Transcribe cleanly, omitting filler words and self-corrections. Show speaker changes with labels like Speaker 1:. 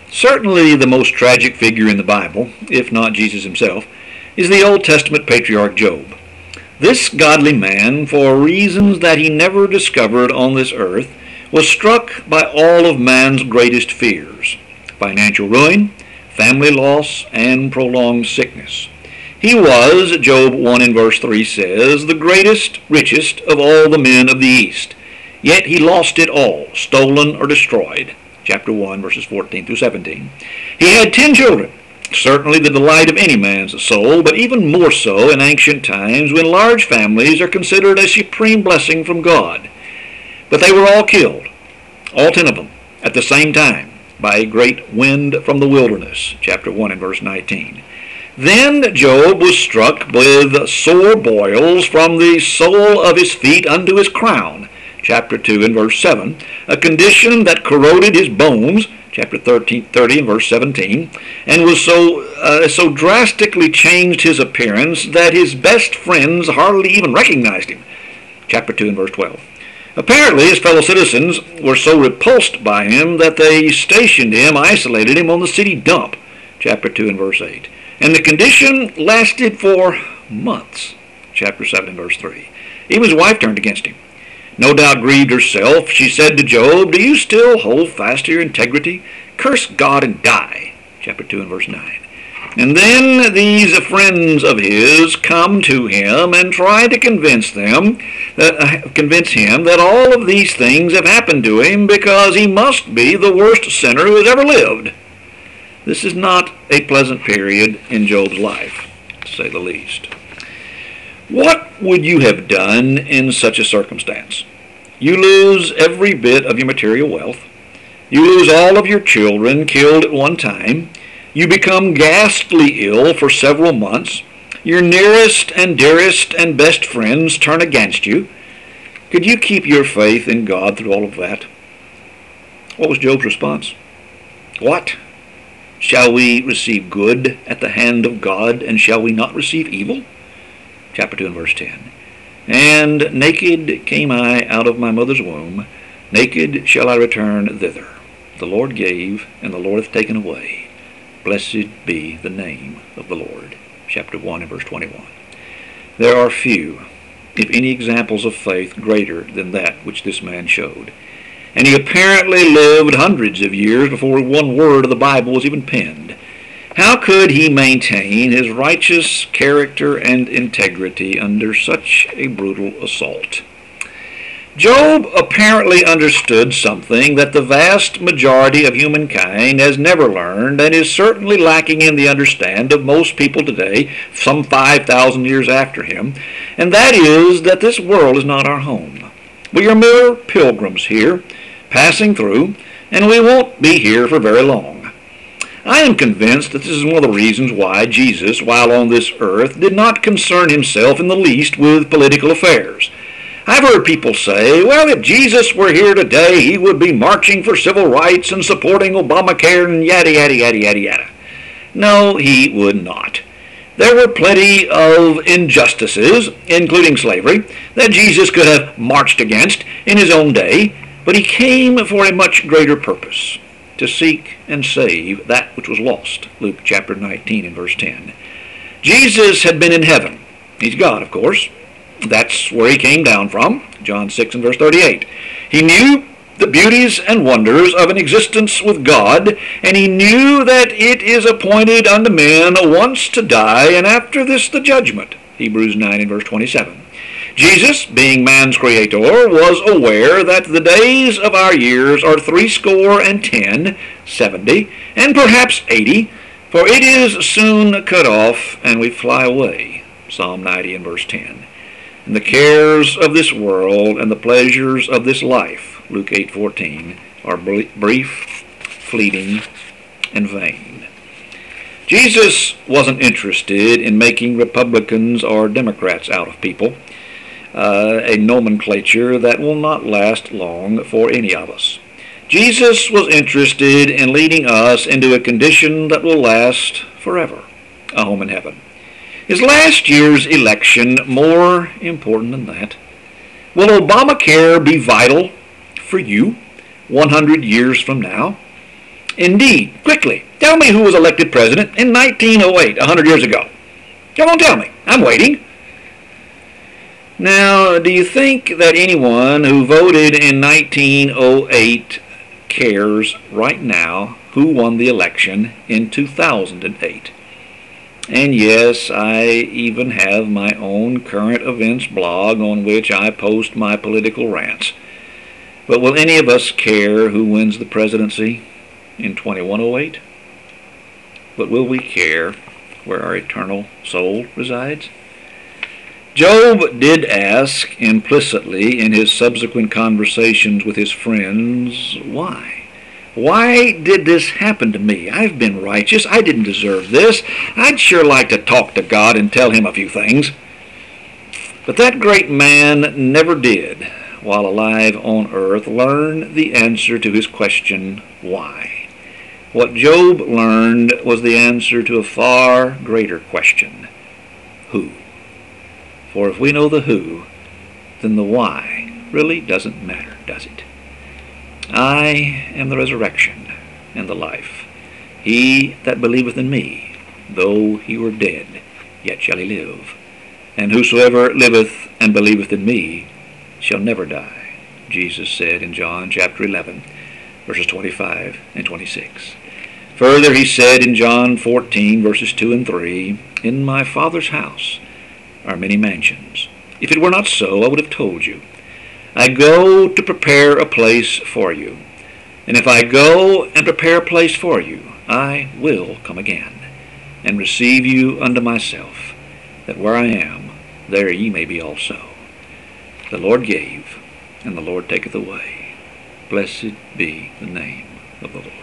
Speaker 1: Certainly the most tragic figure in the Bible, if not Jesus himself, is the Old Testament patriarch Job. This godly man, for reasons that he never discovered on this earth, was struck by all of man's greatest fears: financial ruin, family loss, and prolonged sickness. He was, Job 1 and verse 3 says, the greatest, richest of all the men of the East. Yet he lost it all, stolen or destroyed. Chapter 1, verses 14 through 17. He had 10 children, certainly the delight of any man's soul, but even more so in ancient times when large families are considered a supreme blessing from God. But they were all killed, all 10 of them, at the same time, by a great wind from the wilderness. Chapter 1 and verse 19. Then Job was struck with sore boils from the sole of his feet unto his crown. Chapter 2 and verse 7, a condition that corroded his bones, chapter 30 and verse 17, and was so drastically changed his appearance that his best friends hardly even recognized him, chapter 2 and verse 12. Apparently his fellow citizens were so repulsed by him that they isolated him on the city dump, chapter 2 and verse 8. And the condition lasted for months, chapter 7 and verse 3. Even his wife turned against him. No doubt grieved herself, she said to Job, "Do you still hold fast to your integrity? Curse God and die." Chapter 2 and verse 9. And then these friends of his come to him and try to convince him that all of these things have happened to him because he must be the worst sinner who has ever lived. This is not a pleasant period in Job's life, to say the least. What would you have done in such a circumstance? You lose every bit of your material wealth. You lose all of your children killed at one time. You become ghastly ill for several months. Your nearest and dearest and best friends turn against you. Could you keep your faith in God through all of that? What was Job's response? What? Shall we receive good at the hand of God, and shall we not receive evil? Chapter 2 and verse 10. And naked came I out of my mother's womb, naked shall I return thither. The Lord gave, and the Lord hath taken away. Blessed be the name of the Lord. Chapter 1 and verse 21. There are few, if any, examples of faith greater than that which this man showed. And he apparently lived hundreds of years before one word of the Bible was even penned. How could he maintain his righteous character and integrity under such a brutal assault? Job apparently understood something that the vast majority of humankind has never learned, and is certainly lacking in the understanding of most people today, some 5,000 years after him, and that is that this world is not our home. We are mere pilgrims here, passing through, and we won't be here for very long. I am convinced that this is one of the reasons why Jesus, while on this earth, did not concern himself in the least with political affairs. I've heard people say, well, if Jesus were here today, he would be marching for civil rights and supporting Obamacare and yada, yada, yada, yada, yada. No, he would not. There were plenty of injustices, including slavery, that Jesus could have marched against in his own day, but he came for a much greater purpose, to seek and save that which was lost. Luke chapter 19 and verse 10. Jesus had been in heaven. He's God, of course. That's where he came down from. John 6 and verse 38. He knew the beauties and wonders of an existence with God, and he knew that it is appointed unto men once to die, and after this the judgment. Hebrews 9 and verse 27. Jesus, being man's creator, was aware that the days of our years are 70, 70, and perhaps 80, for it is soon cut off, and we fly away. Psalm 90 and verse 10. And the cares of this world and the pleasures of this life, Luke 8:14, are brief, fleeting, and vain. Jesus wasn't interested in making Republicans or Democrats out of people, a nomenclature that will not last long for any of us. Jesus was interested in leading us into a condition that will last forever, a home in heaven. Is last year's election more important than that? Will Obamacare be vital for you 100 years from now? Indeed, quickly, tell me who was elected president in 1908, 100 years ago. Come on, tell me. I'm waiting. Now, do you think that anyone who voted in 1908 cares right now who won the election in 2008? And yes, I even have my own current events blog on which I post my political rants. But will any of us care who wins the presidency in 2108? But will we care where our eternal soul resides? Job did ask implicitly in his subsequent conversations with his friends, why? Why did this happen to me? I've been righteous. I didn't deserve this. I'd sure like to talk to God and tell him a few things. But that great man never did, while alive on earth, learn the answer to his question, why? What Job learned was the answer to a far greater question, who? For if we know the who, then the why really doesn't matter, does it? I am the resurrection and the life. He that believeth in me, though he were dead, yet shall he live. And whosoever liveth and believeth in me shall never die, Jesus said in John chapter 11, verses 25 and 26. Further, he said in John 14, verses 2 and 3, in my Father's house are many mansions. If it were not so, I would have told you. I go to prepare a place for you. And if I go and prepare a place for you, I will come again, and receive you unto myself, that where I am, there ye may be also. The Lord gave, and the Lord taketh away. Blessed be the name of the Lord.